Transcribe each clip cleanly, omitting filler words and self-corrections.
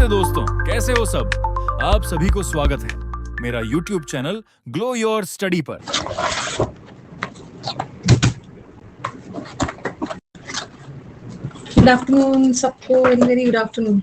नमस्ते दोस्तों, कैसे हो सब? आप सभी को स्वागत है मेरा YouTube channel glow your study पर। गुड आफ्टरनून सबको, very very good afternoon.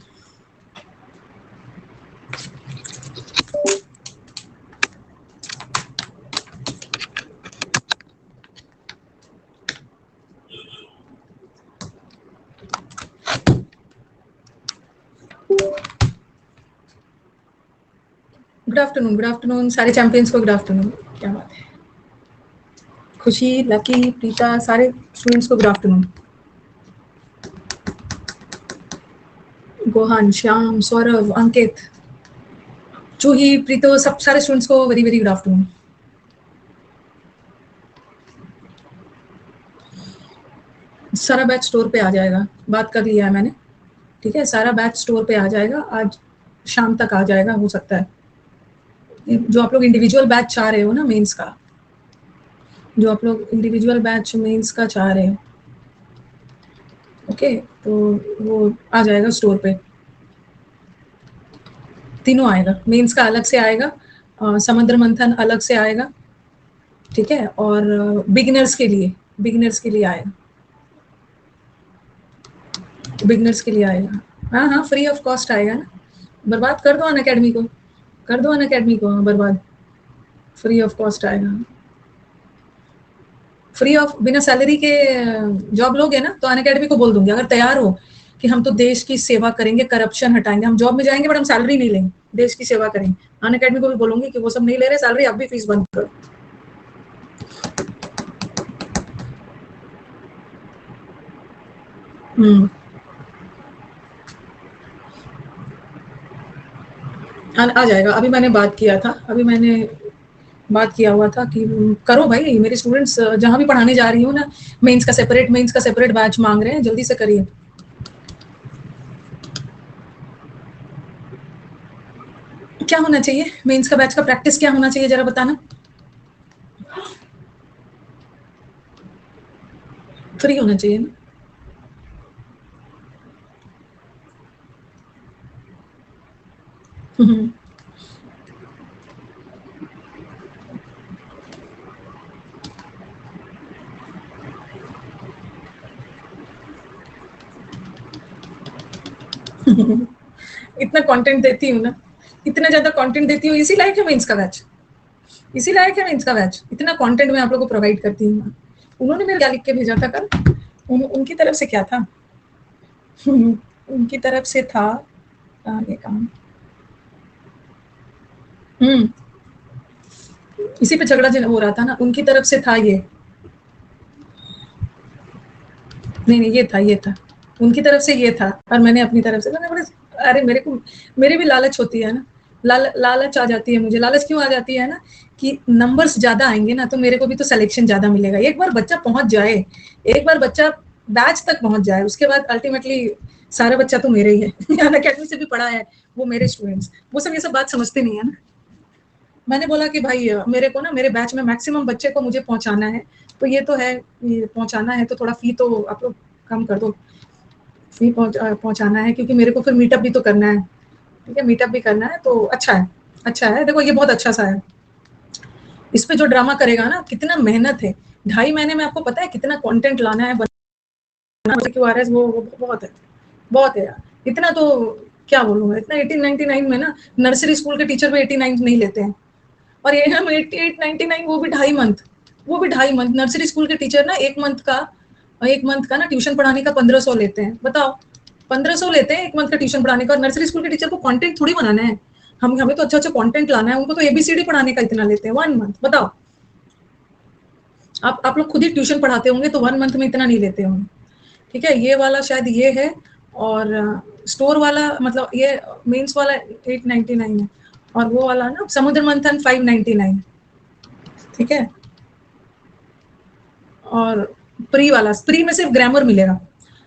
Good afternoon सारे चैंपियंस को गुड आफ्टरनून। क्या बात है, खुशी, लकी, प्रीता, सारे स्टूडेंट्स को गुड आफ्टरनून। गोहान, श्याम, सौरभ, अंकित, जूही, प्रीतो, सब सारे स्टूडेंट्स को वेरी वेरी गुड आफ्टरनून। सारा बैच स्टोर पे आ जाएगा, बात कर लिया है मैंने, ठीक है। सारा बैच स्टोर पे आ जाएगा, आज शाम तक आ जाएगा हो सकता है। जो आप लोग इंडिविजुअल बैच चाह रहे हो ना, मेंस का, जो आप लोग इंडिविजुअल बैच मेंस का चाह रहे हो, ओके, तो वो आ जाएगा स्टोर पे। तीनों आएगा, मेंस का अलग से आएगा, समुद्र मंथन अलग से आएगा, ठीक है, और बिगिनर्स के लिए आएगा, बिगिनर्स के लिए आएगा। हाँ हाँ, फ्री ऑफ कॉस्ट आएगा ना। बर्बाद कर दो अनअकैडमी को, कर दो अनअकैडमी को बर्बाद, फ्री ऑफ कॉस्ट आएगा। फ्री ऑफ, बिना सैलरी के जॉब लोगे ना तो अनअकैडमी को बोल दूंगी, अगर तैयार हो कि हम तो देश की सेवा करेंगे, करप्शन हटाएंगे, हम जॉब में जाएंगे बट हम सैलरी नहीं लेंगे, देश की सेवा करेंगे, अनअकैडमी को भी बोलूंगी कि वो सब नहीं ले रहे सैलरी, अब भी फीस बंद करो। आ जाएगा। अभी मैंने बात किया हुआ था कि करो भाई, मेरे स्टूडेंट्स जहां भी पढ़ाने जा रही हूँ ना, मेंस का सेपरेट बैच मांग रहे हैं, जल्दी से करिए। क्या होना चाहिए मेंस का बैच का प्रैक्टिस, क्या होना चाहिए जरा बताना। फ्री होना चाहिए ना। इतना कंटेंट देती हूँ ना, इतना ज्यादा कंटेंट देती हूँ, इसी लायक है मेंस का बैच, इतना कंटेंट मैं आप लोगों को प्रोवाइड करती हूँ। उन्होंने मेरे क्या लिख के भेजा था कल, उनकी तरफ से क्या था, उनकी तरफ से था ये काम, इसी पे झगड़ा हो रहा था ना, उनकी तरफ से था ये, नहीं ये था उनकी तरफ से ये था, और मैंने अपनी तरफ से, अरे मेरे भी लालच होती है ना, लालच आ जाती है मुझे। लालच क्यों आ जाती है ना, कि नंबर्स ज्यादा आएंगे ना तो मेरे को भी तो सिलेक्शन ज्यादा मिलेगा। एक बार बच्चा पहुंच जाए, एक बार बच्चा बैच तक पहुंच जाए, उसके बाद अल्टीमेटली सारा बच्चा तो मेरे ही है। अनअकैडमी से भी पढ़ा है वो मेरे स्टूडेंट्स, वो सब ये सब बात समझते नहीं है ना। मैंने बोला कि भाई मेरे को ना, मेरे बैच में मैक्सिमम बच्चे को मुझे पहुंचाना है, तो ये तो है, पहुंचाना है तो थोड़ा फी तो आप लोग कम कर दो, फी पहुंचाना है, क्योंकि मेरे को फिर मीटअप भी तो करना है, ठीक है, मीटअप भी करना है, तो अच्छा है। देखो ये बहुत अच्छा सा है, इस पे जो ड्रामा करेगा ना, कितना मेहनत है, 2.5 महीने में आपको पता है कितना कंटेंट लाना है, क्यों आ रहा है वो बहुत है यार। इतना तो क्या बोलूंगा, इतना 1899 में ना नर्सरी स्कूल के टीचर भी 89 नहीं लेते हैं, और ये हम 88-99, वो भी 2.5 मंथ नर्सरी स्कूल के टीचर ना, एक मंथ का ना ट्यूशन पढ़ाने का 1500 लेते हैं। बताओ, 1500 लेते हैं एक मंथ का ट्यूशन पढ़ाने का, और नर्सरी स्कूल के टीचर को कंटेंट थोड़ी बनाना है, हमें तो अच्छा कंटेंट लाना है, उनको तो एबीसीडी पढ़ाने का इतना लेते हैं 1 मंथ। बताओ, आप लोग खुद ही ट्यूशन पढ़ाते होंगे तो 1 मंथ में इतना नहीं लेते होंगे, ठीक है। ये वाला शायद ये है, और स्टोर वाला मतलब ये मेंस वाला 899 है, और वो वाला ना समुद्र मंथन 599, ठीक है। और प्री में सिर्फ ग्रामर मिलेगा,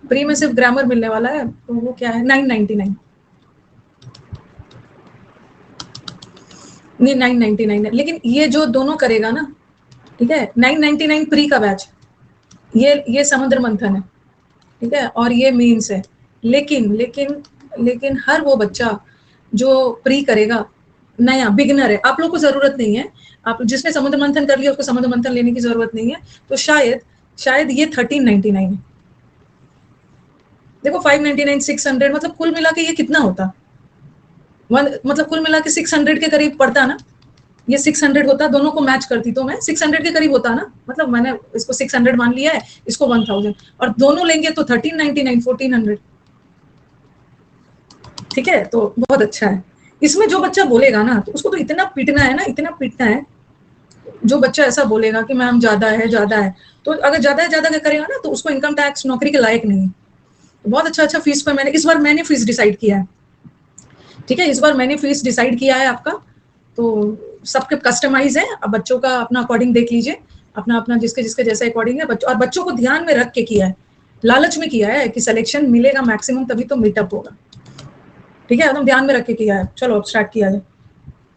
प्री में सिर्फ ग्रामर मिलने वाला है, तो वो क्या है 999, नहीं 999 है। लेकिन ये जो दोनों करेगा ना, ठीक है, 999 प्री का बैच, ये समुद्र मंथन है, ठीक है, और ये मीन्स है। लेकिन लेकिन हर वो बच्चा जो प्री करेगा, नया बिगिनर है, आप लोग को जरूरत नहीं है, आप जिसने समुद्र मंथन कर लिया उसको समुद्र मंथन लेने की जरूरत नहीं है। तो शायद ये 1399 है। देखो 599 600 मतलब कुल मिला के ये कितना होता, मतलब कुल मिला के 600 के करीब पड़ता ना, ये 600 होता, दोनों को मैच करती तो मैं 600 के करीब होता ना, मतलब मैंने इसको 600 मान लिया है, इसको 1000, और दोनों लेंगे तो 1399 1400। ठीक है, तो बहुत अच्छा है। इसमें जो बच्चा बोलेगा ना, तो उसको तो इतना पीटना है ना, इतना पीटना है। जो बच्चा ऐसा बोलेगा कि मैम ज्यादा है, तो अगर ज्यादा का करेगा ना, तो उसको इनकम टैक्स नौकरी के लायक नहीं है। तो बहुत अच्छा फीस पर इस बार मैंने फीस डिसाइड किया है। ठीक है, इस बार मैंने फीस डिसाइड किया है आपका, तो सबके कस्टमाइज है, अब बच्चों का अपना अकॉर्डिंग देख लीजिए, अपना अपना जिसके जिसके जैसा अकॉर्डिंग है। और बच्चों को ध्यान में रख के किया है, लालच में किया है कि सिलेक्शन मिलेगा मैक्सिमम तभी तो मीटअप होगा। ठीक है, एकदम ध्यान में रख के किया है। चलो अब स्टार्ट किया जाए।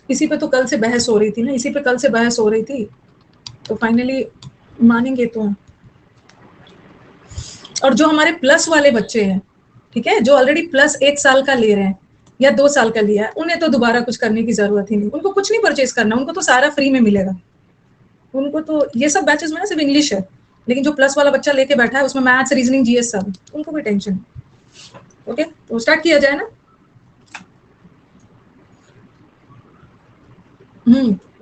इसी पे तो कल से बहस हो रही थी ना, इसी पे कल से बहस हो रही थी, तो फाइनली मानेंगे तो। और जो हमारे प्लस वाले बच्चे हैं, ठीक है, जो ऑलरेडी प्लस 1 साल का ले रहे हैं या 2 साल का लिया है, उन्हें तो दोबारा कुछ करने की जरूरत ही नहीं, उनको कुछ नहीं परचेज करना, उनको तो सारा फ्री में मिलेगा। उनको तो ये सब बैचेस में ना सिर्फ इंग्लिश है, लेकिन जो प्लस वाला बच्चा लेके बैठा है उसमें मैथ्स रीजनिंग जीएस सब, उनको कोई टेंशन नहीं। ओके, तो स्टार्ट किया जाए ना।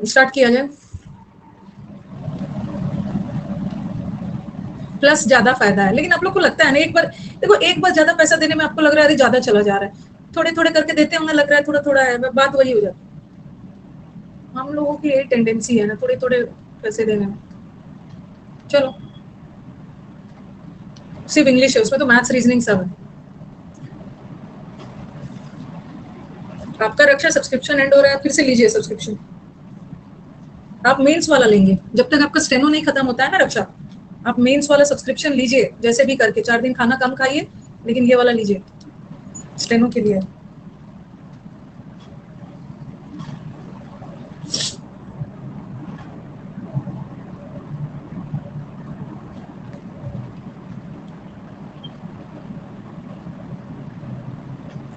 स्टार्ट किया जाए। प्लस ज्यादा फायदा है, लेकिन आप लोग को लगता है ना, एक बार देखो, एक बार ज्यादा पैसा देने में आपको लग रहा है अरे ज्यादा चला जा रहा है, थोड़े थोड़े करके देते होंगे, लग रहा है थोड़ा थोड़ा है, बात वही हो जाती है। हम लोगों की यही टेंडेंसी है ना, थोड़े थोड़े पैसे देने में। चलो, सिर्फ इंग्लिश है, उसमें तो मैथ्स रीजनिंग सब है। आपका रक्षा सब्सक्रिप्शन एंड हो रहा है, फिर से लीजिए सब्सक्रिप्शन। आप मेंस वाला लेंगे जब तक आपका स्टेनो नहीं खत्म होता है ना रक्षा, आप मेंस वाला सब्सक्रिप्शन लीजिए, जैसे भी करके 4 दिन खाना कम खाइए, लेकिन ये वाला लीजिए, स्टेनो के लिए।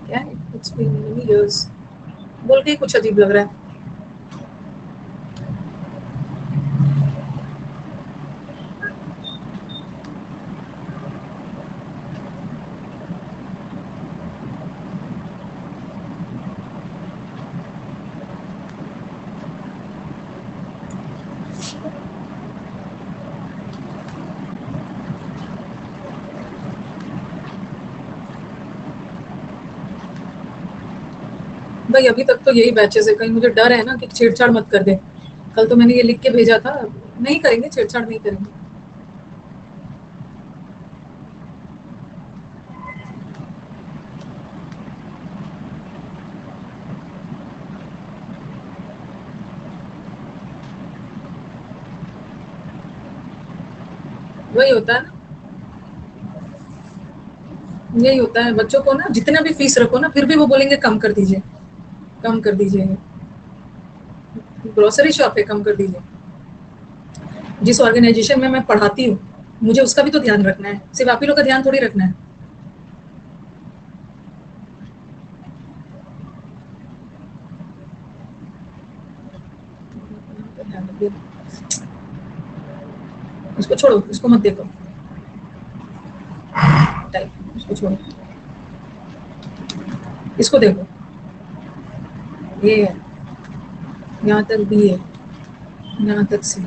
क्या है, इट्स बीन मेनी इयर्स, बोल के कुछ अजीब लग रहा है। भाई अभी तक तो यही बैचेस है, कहीं मुझे डर है ना कि छेड़छाड़ मत कर दे। कल तो मैंने ये लिख के भेजा था, नहीं करेंगे छेड़छाड़, नहीं करेंगे। वही होता है ना, यही होता है बच्चों को ना, जितना भी फीस रखो ना, फिर भी वो बोलेंगे कम कर दीजिए, कम कर दीजिए, ग्रोसरी शॉप है, कम कर दीजिए। जिस ऑर्गेनाइजेशन में मैं पढ़ाती हूँ, मुझे उसका भी तो ध्यान रखना है, सिर्फ आप ही लोग का ध्यान थोड़ी रखना है। इसको छोड़ो, इसको मत देखो, टाइप इसको छोड़ो, इसको देखो, ये है, यहाँ तक बी है, यहाँ तक सी।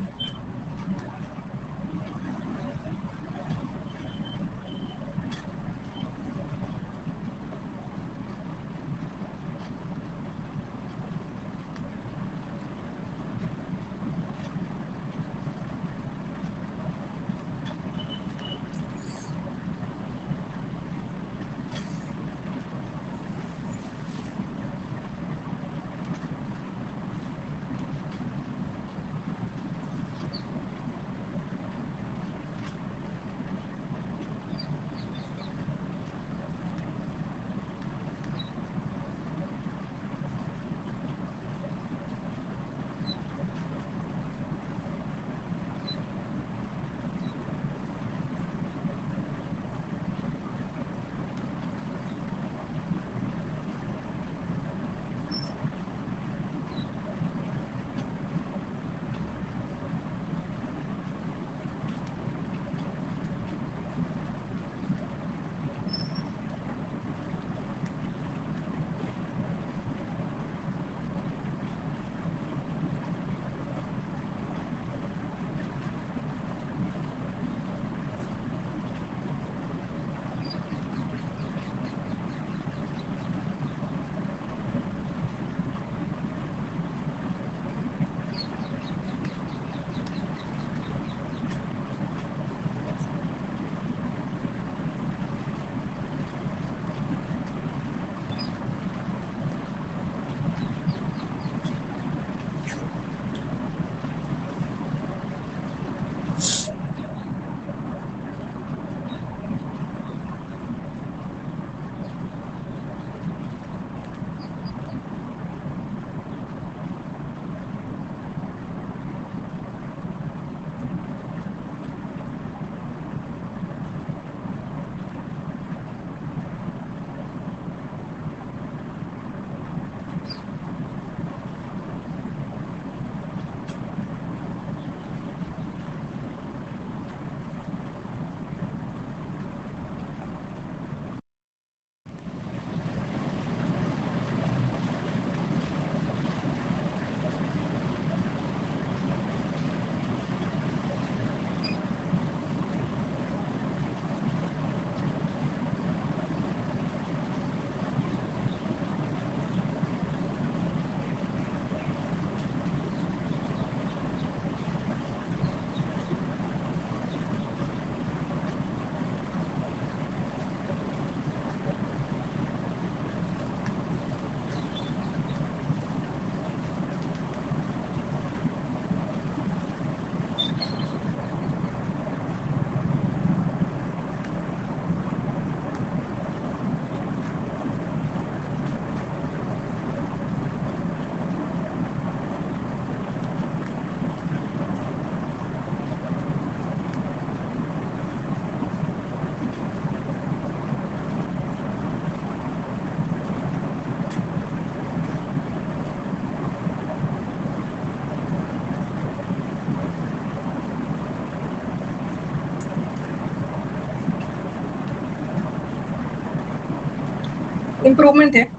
इम्प्रूवमेंट है।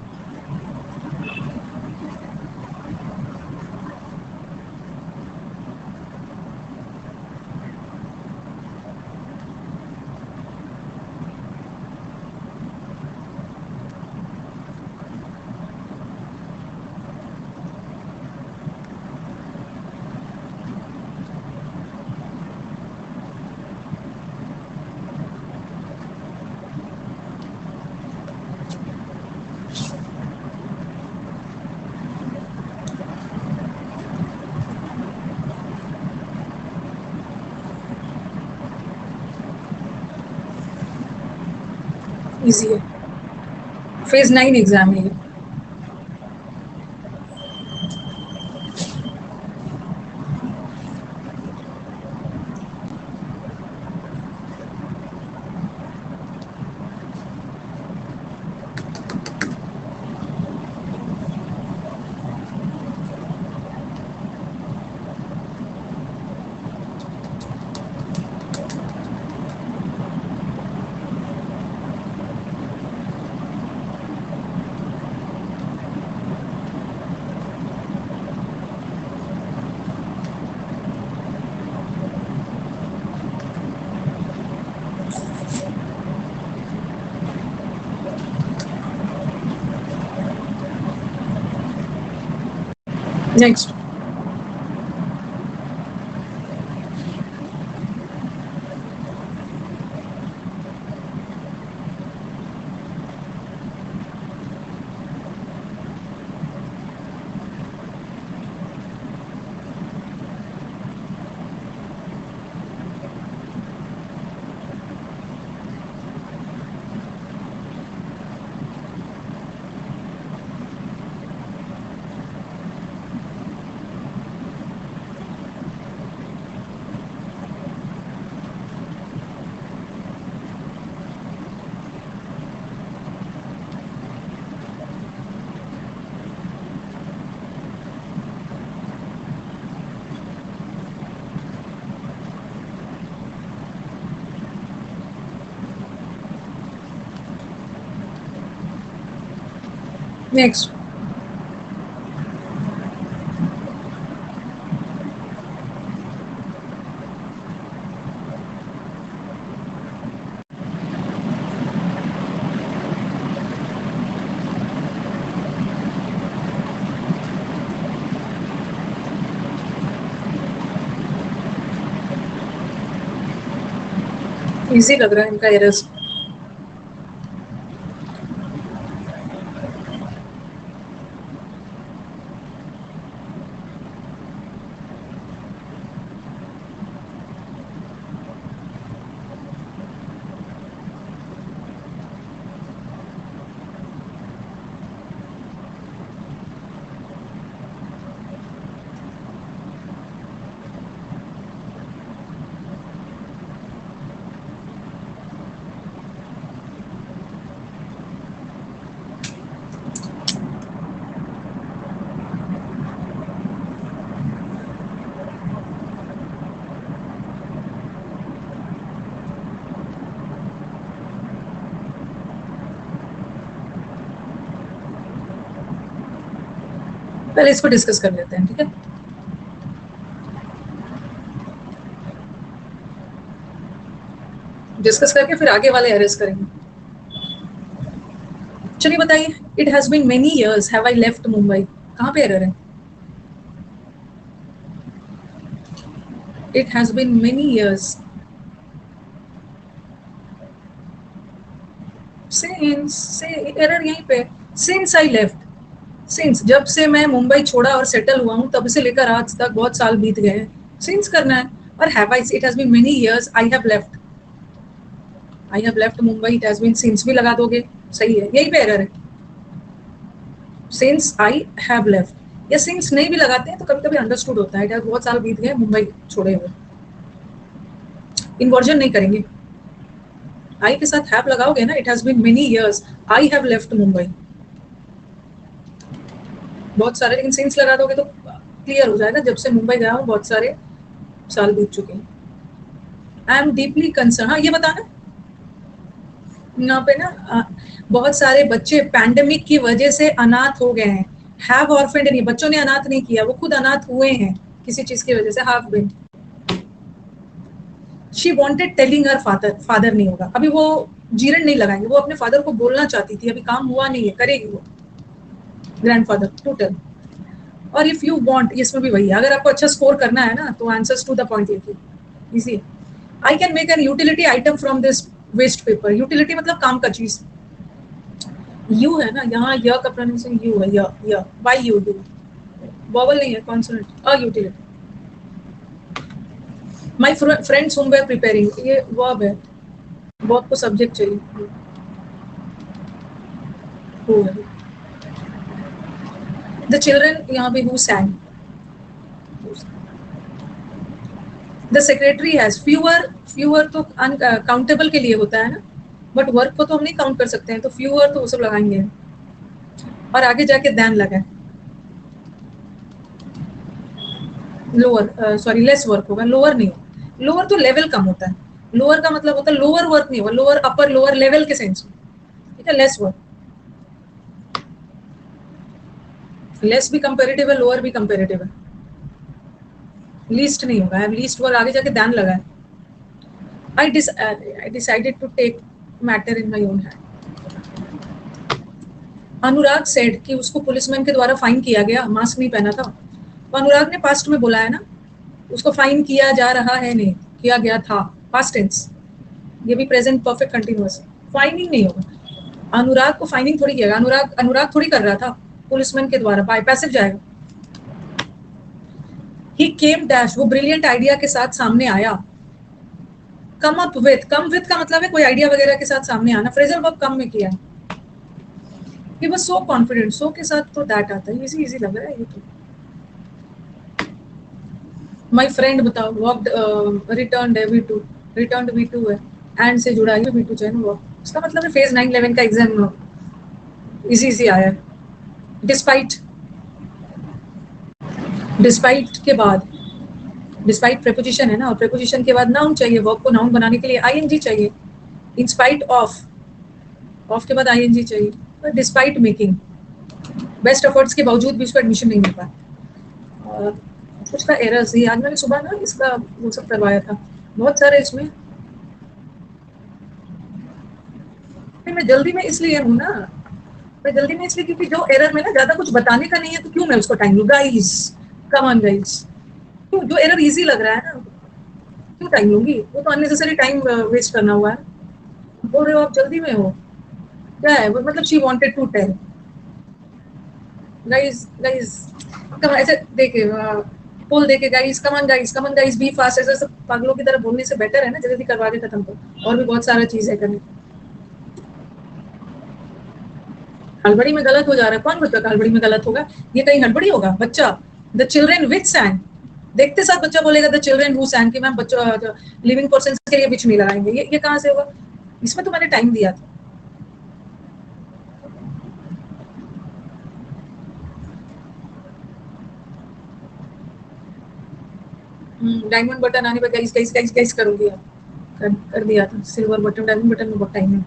इजी है, फेज 9 एग्जाम है ये। नेक्स्ट, नेक्स्ट, इजी लग रहा है इनका एरर्स। पहले इसको डिस्कस कर लेते हैं, ठीक है। डिस्कस करके फिर आगे वाले एरर्स करेंगे। चलिए बताइए, it has been many years have I left Mumbai, कहाँ पे एरर है? It has been many years से एरर यहीं पे, सिंस आई लेफ्ट, सिंस जब से मैं मुंबई छोड़ा और सेटल हुआ हूँ तब से लेकर आज तक बहुत साल बीत गए हैं, सिंस करना है। और have I, it has been many years I have left, I have left Mumbai, it has been since भी लगा दोगे, सही है, यही पे एरर है। सिंस आई हैव लेफ्ट या सिंस नहीं भी लगाते हैं तो कभी कभी अंडरस्टूड होता है, बहुत साल बीत गए मुंबई छोड़े हुए, इन्वर्जन नहीं करेंगे। आई के साथ हैव लगाओगे ना, it has been many years I have left Mumbai, बहुत सारे, लेकिन सिंस लगा दोगे तो क्लियर हो जाएगा, जब से मुंबई गया हूँ बहुत सारे साल बीत चुके हैं। आई एम डीपली कंसर्न, हाँ ये बताना यहाँ पे ना, बहुत सारे बच्चे पैंडेमिक की वजह से अनाथ हो गए हैं। हैव ऑर्फेंड नहीं, बच्चों ने अनाथ नहीं किया, वो खुद अनाथ हुए हैं किसी चीज की वजह से। Have been. She wanted telling her father, father नहीं होगा अभी, वो जीरण नहीं लगाएंगे, वो अपने फादर को बोलना चाहती थी, अभी काम हुआ नहीं है, करेगी वो ग्रैंडफादर टू टेल। और इफ यू वांट, इसमें भी वही है, अगर आपको अच्छा स्कोर करना है ना तो आंसर्स टू द पॉइंट लिखिए, easy. I can make an utility item from this waste paper. Utility मतलब काम का चीज। यू है ना यहाँ, य का प्रोनाउंसिएशन यू है, य बाय यू, यू वॉवल नहीं है, consonant. A utility. My friends हुम वेयर प्रिपेयरिंग, ये वर्ब है, वर्ब को सब्जेक्ट चाहिए, हु है। द चिल्ड्रन यहाँ पे who सैंग। The secretary has, fewer, fewer तो काउंटेबल के लिए होता है ना, बट वर्क को तो हम नहीं काउंट कर सकते हैं, तो फ्यूअर तो वो सब लगाएंगे। और आगे जाके दैन लगा, लोअर, सॉरी लेस वर्क होगा, लोअर नहीं होगा। लोअर तो लेवल कम होता है, लोअर का मतलब होता है लोअर वर्क नहीं होगा, लोअर अपर, लोअर लेवल के सेंस में, ठीक है। लेस वर्क, लेस भी कंपेरेटिव है, लोअर भी कंपेरेटिव है। लीस्ट नहीं होगा, है लीस्ट वर्क, आगे जाके दैन लगा है। I decided to take matter in my own hand. Anurag said कि उसको पुलिसमैन के द्वारा फाइन किया गया, मास्क नहीं पहना था। तो अनुराग ने पास्ट में बोला है ना, उसको फाइन किया जा रहा है, नहीं किया गया था, पास्ट टेंस। ये भी प्रेजेंट परफेक्ट कंटिन्यूअस। फाइनिंग नहीं होगा, अनुराग को फाइनिंग थोड़ी किया, अनुराग थोड़ी कर रहा था, पुलिसमैन के द्वारा, बाय पैसिव जाएगा। ही केम डैश, वो ब्रिलियंट आइडिया के साथ सामने आया। Come up with, come with का मतलब है कोई आइडिया वगैरह के साथ सामने आना, फ्रेजल वर्ब कम में किया है। He was so confident, so के साथ तो दैट आता है, इजी इजी लग रहा है ये तो। My friend बताओ, walked, returned है V2, returned V2 है, and से जुड़ा है V2 चाहिए ना, उसका मतलब है फेज 9-11 का एग्जाम इजी इजी आया है। डिस्पाइट, डिस्पाइट के बाद, डिस्पाइट प्रेपोजिशन है ना, और प्रेपोजिशन के बाद नाउन चाहिए, वर्ब को नाउन बनाने के लिए आईएनजी चाहिए। इन स्पाइट ऑफ, ऑफ के बाद आईएनजी चाहिए। डिस्पाइट मेकिंग, बेस्ट एफर्ट्स के बावजूद भी उसको एडमिशन नहीं मिल पाया। और कुछ का एरर्स, ये आज मैंने सुबह ना इसका वो सब करवाया था, बहुत सारे इसमें। मैं जल्दी में इसलिए हूँ ना, मैं जल्दी में इसलिए क्योंकि जो एरर में ना ज्यादा कुछ बताने का नहीं है, तो क्यों मैं उसको टाइम लूँ। गाइस कम ऑन गाइस, जो एरर इजी लग रहा है ना, क्यों टाइम लूंगी, वो तो अननेसेसरी टाइम वेस्ट करना हुआ है। बोल रहे हो आप जल्दी में हो, क्या है वो, मतलब she wanted to tell. Guys guys come, ऐसे देखे पोल देके, guys come on guys be fast, ऐसे सब पागलों की तरह बोलने से बेटर है ना जल्दी करवा के खत्म करो। और भी बहुत सारा चीज है करने। हड़बड़ी में गलत हो जा रहा है, कौन बच्चा हड़बड़ी में गलत होगा, ये कहीं हड़बड़ी होगा। बच्चा, द चिल्ड्रेन विच सैंग, देखते साथ बच्चा बोलेगा द चिल्ड्रेन हु सैंग, कि मैम बच्चों लिविंग पर्सन के लिए विच नहीं लगाएंगे, ये कहाँ से होगा, इसमें तो मैंने टाइम दिया था। डायमंड बटन आने पर गाइस गाइस गाइस गाइस करूंगी, कर दिया था। सिल्वर बटन, डायमंड बटन में बहुत टाइम है।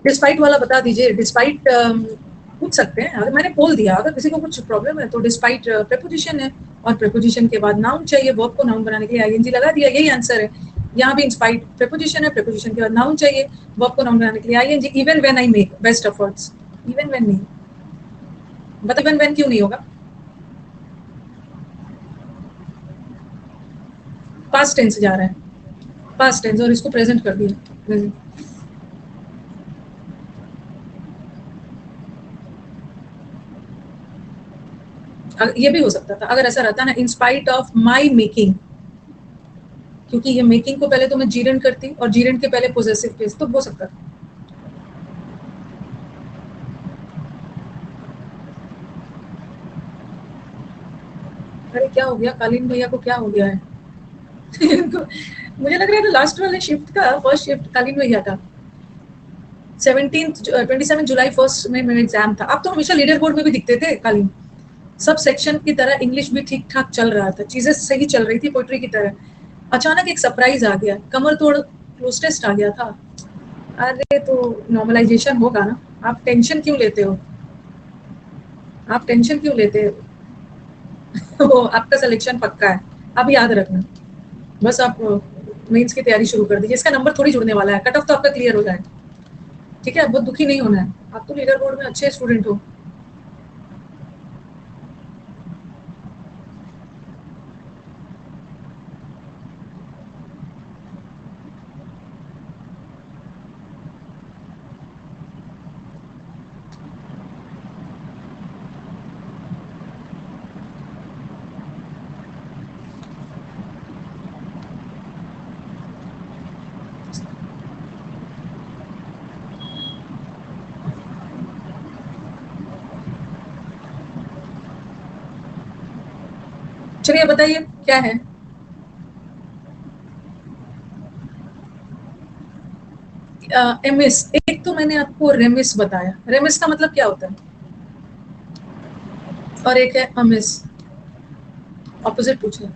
डिस्पाइट वाला बता दीजिए, डिस्पाइट पूछ सकते हैं, अगर मैंने बोल दिया, अगर किसी को कुछ प्रॉब्लम है तो डिस्पाइट प्रेपोजिशन है, और प्रेपोजिशन के बाद नाउन चाहिए, वर्ब को नाउन बनाने के लिए आईएनजी लगा दिया, यही आंसर है। यहाँ भी इंस्पाइट प्रेपोजिशन है, प्रेपोजिशन के बाद नाउन चाहिए, वर्ब को नाउन बनाने के लिए ING. Even when I make best efforts, even when नहीं, बट इवन व्हेन क्यों नहीं होगा, पास्ट टेंस जा रहा है, पास्ट टेंस, और इसको प्रेजेंट कर दिया। ये भी हो सकता था अगर ऐसा रहता ना, in spite of my making, क्योंकि ये मेकिंग को पहले तो मैं जीरेंट करती, और जीरेंट के पहले पोजेसिव केस, तो हो सकता था। अरे क्या हो गया, कालीन भैया को क्या हो गया है मुझे लग रहा है लास्ट वाले शिफ्ट का फर्स्ट शिफ्ट कालीन भैया था। 27 जुलाई फर्स्ट में मेरा एग्जाम था। अब तो हमेशा लीडर बोर्ड में भी दिखते थे कालीन, सब सेक्शन की तरह। इंग्लिश भी ठीक ठाक चल रहा था, चीजें सही चल रही थी पोइट्री की तरह। अचानक एक सरप्राइज आ गया, कमर तोड़ क्लोज टेस्ट आ गया था। अरे तो नॉर्मलाइजेशन होगा ना, आप टेंशन क्यों लेते हो, आप टेंशन क्यों लेते हो वो आपका सिलेक्शन पक्का है, आप याद रखना। बस आप मेंस की तैयारी शुरू कर दीजिए, इसका नंबर थोड़ी जुड़ने वाला है, कट ऑफ तो आपका क्लियर हो जाए, ठीक है, बहुत दुखी नहीं होना है, आप तो लीडर बोर्ड में अच्छे स्टूडेंट हो। चलिए बताइए क्या है। एमएस, एक तो मैंने आपको रेमिस बताया, रेमिस का मतलब क्या होता है, और एक है अमिस, ऑपोजिट पूछना।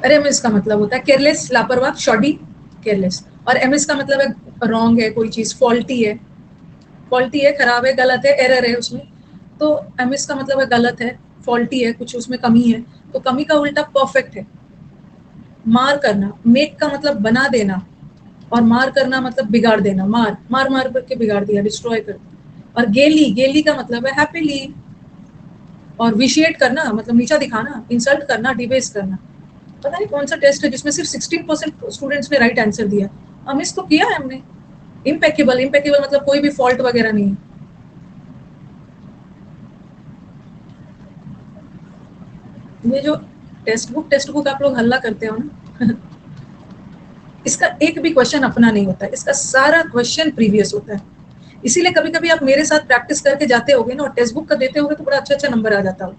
रेमिस का मतलब होता है केयरलेस, लापरवाह, शॉडी, केयरलेस। और एमएस का मतलब है रॉन्ग है, कोई चीज फॉल्टी है, फॉल्टी है, खराब है, गलत है, एरर है उसमें। तो एमएस का मतलब है गलत है, फॉल्टी है, कुछ उसमें कमी है। तो कमी का उल्टा परफेक्ट है। मार करना, मेक का मतलब बना देना, और मार करना मतलब बिगाड़ देना, मार मार मार करके बिगाड़ दिया, डिस्ट्रॉय कर दिया। और गेली, गेली का मतलब है हैप्पीली। और विशिएट करना मतलब नीचा दिखाना, इंसल्ट करना, डिबेस करना। पता नहीं कौन सा टेस्ट है जिसमें सिर्फ 16% स्टूडेंट्स ने राइट आंसर दिया, मिस तो किया है हमने। इम्पेकेबल, इम्पेकेबल मतलब कोई भी फॉल्ट वगैरह नहीं है। ये जो टेक्स्ट बुक आप लोग हल्ला करते हो ना इसका एक भी क्वेश्चन अपना नहीं होता है, इसका सारा क्वेश्चन प्रीवियस होता है। इसीलिए कभी कभी आप मेरे साथ प्रैक्टिस करके जाते होगे ना और टेक्स्ट बुक का देते होगे तो बड़ा अच्छा अच्छा नंबर आ जाता होगा,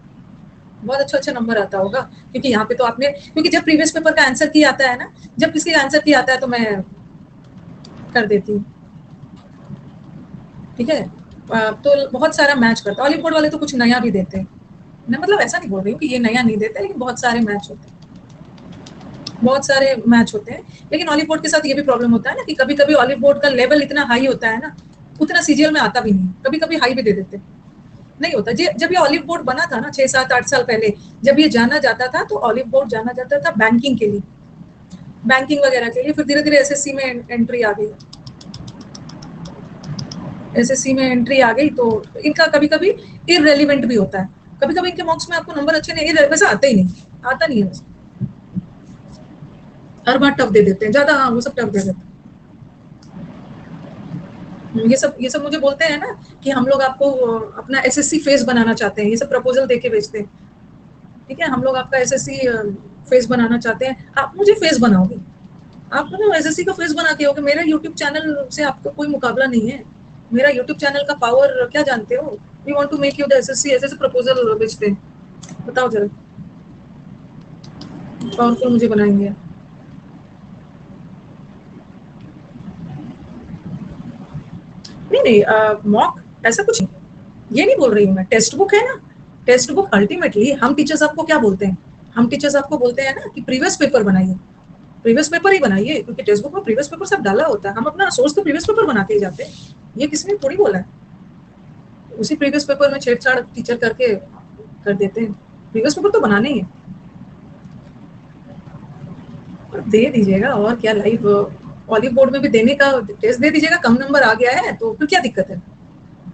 बहुत अच्छा अच्छा नंबर आता होगा। क्योंकि यहाँ पे तो आपने, क्योंकि जब प्रीवियस पेपर का आंसर की आता है ना, जब किसी का आंसर की आता है तो मैं कर देती हूँ, ठीक है। तो बहुत सारा मैच करता है, ऑलिव बोर्ड वाले तो कुछ नया भी देते हैं, मैं मतलब ऐसा नहीं बोल रही हूँ कि ये नया नहीं देते, लेकिन बहुत सारे मैच होते हैं, बहुत सारे मैच होते हैं। लेकिन ऑलिव बोर्ड के साथ ये भी प्रॉब्लम होता है ना कि कभी कभी ऑलिव बोर्ड का लेवल इतना हाई होता है ना, उतना सीजीएल में आता भी नहीं, कभी कभी हाई भी दे देते नहीं होता। जब ये ऑलिव बोर्ड बना था ना 6 7 8 साल पहले, जब ये जाना जाता था तो ऑलिव बोर्ड जाना जाता था बैंकिंग के लिए, बैंकिंग वगैरह के लिए। फिर धीरे धीरे एसएससी में एंट्री आ गई, एसएससी में एंट्री आ गई तो इनका कभी कभी इररेलीवेंट भी होता है, कभी कभी इनके मार्क्स में आपको नंबर अच्छे नहीं, वैसे आते ही नहीं, आता नहीं है, हर बार टफ दे देते हैं ज्यादा, हाँ वो सब टफ दे देते हैं। ये सब मुझे बोलते हैं ना कि हम लोग आपको अपना एसएससी फेस बनाना चाहते हैं, ये सब प्रपोजल देके भेजते हैं, ठीक है, हम लोग आपका एसएससी फेस बनाना चाहते हैं, आप मुझे फेस बनाओगे, आप ना एसएससी का फेस बना के होगे, मेरे यूट्यूब चैनल से आपका कोई मुकाबला नहीं है, मेरा यूट्यूब चैनल का पावर क्या जानते हो, we want to make you the SSC, ऐसे प्रपोजल भेजते हैं, बताओ जरा, पावरफुल मुझे बनाएंगे। नहीं नहीं, मॉक ऐसा कुछ नहीं, ये नहीं बोल रही हूँ मैं, टेक्स्ट बुक है ना, टेक्स्ट बुक अल्टीमेटली हम टीचर्स आपको क्या बोलते हैं, हम टीचर्स आपको बोलते हैं ना कि प्रीवियस पेपर बनाइए, प्रीवियस पेपर ही बनाइए, क्योंकि टेक्स्ट बुक में प्रीवियस पेपर सब डाला होता है, हम अपना सोर्स तो प्रीवियस पेपर बना के ही जाते हैं, ये किसी ने थोड़ी बोला है। उसी प्रीवियस पेपर में छेड़छाड़ टीचर करके कर देते हैं, प्रीवियस पेपर तो बनाने ही है, और दे दीजिएगा, और क्या, लाइव ऑलिव बोर्ड में भी देने का, टेस्ट दे दीजिएगा, कम नंबर आ गया है तो फिर क्या दिक्कत है,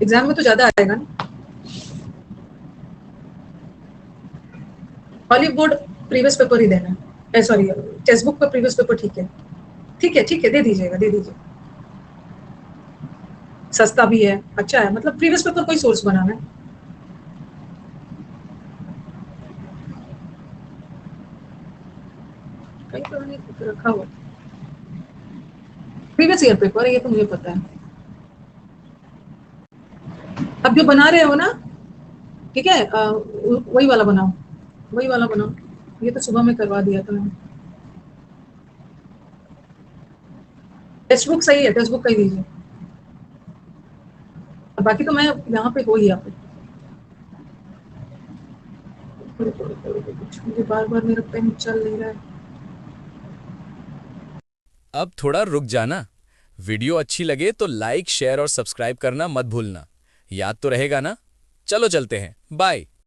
एग्जाम में तो ज्यादा आएगा ना। ऑलिव बोर्ड प्रीवियस पेपर ही देना है, सॉरी टेक्स्ट बुक का प्रीवियस पेपर, ठीक है, ठीक है, ठीक है, दे दीजिएगा, दे दीजिए, सस्ता भी है, अच्छा है, मतलब प्रीवियस पेपर कोई सोर्स बनाना है। कहीं पर नहीं रखा हुआ, प्रीवियस ईयर पेपर है ये तो मुझे पता है। अब जो बना रहे हो ना, ठीक है, वही वाला बनाओ, वही वाला बनाओ, ये तो सुबह में करवा दिया था मैंने। टेक्स्ट बुक सही है, टेक्स्ट बुक का ही दीजिए, बाकी तो मैं यहाँ पे हो ही आप, मुझे बार बार मेरा पेन चल नहीं रहा है। अब थोड़ा रुक जाना, वीडियो अच्छी लगे तो लाइक, शेयर और सब्सक्राइब करना मत भूलना। याद तो रहेगा ना? चलो चलते हैं, बाय।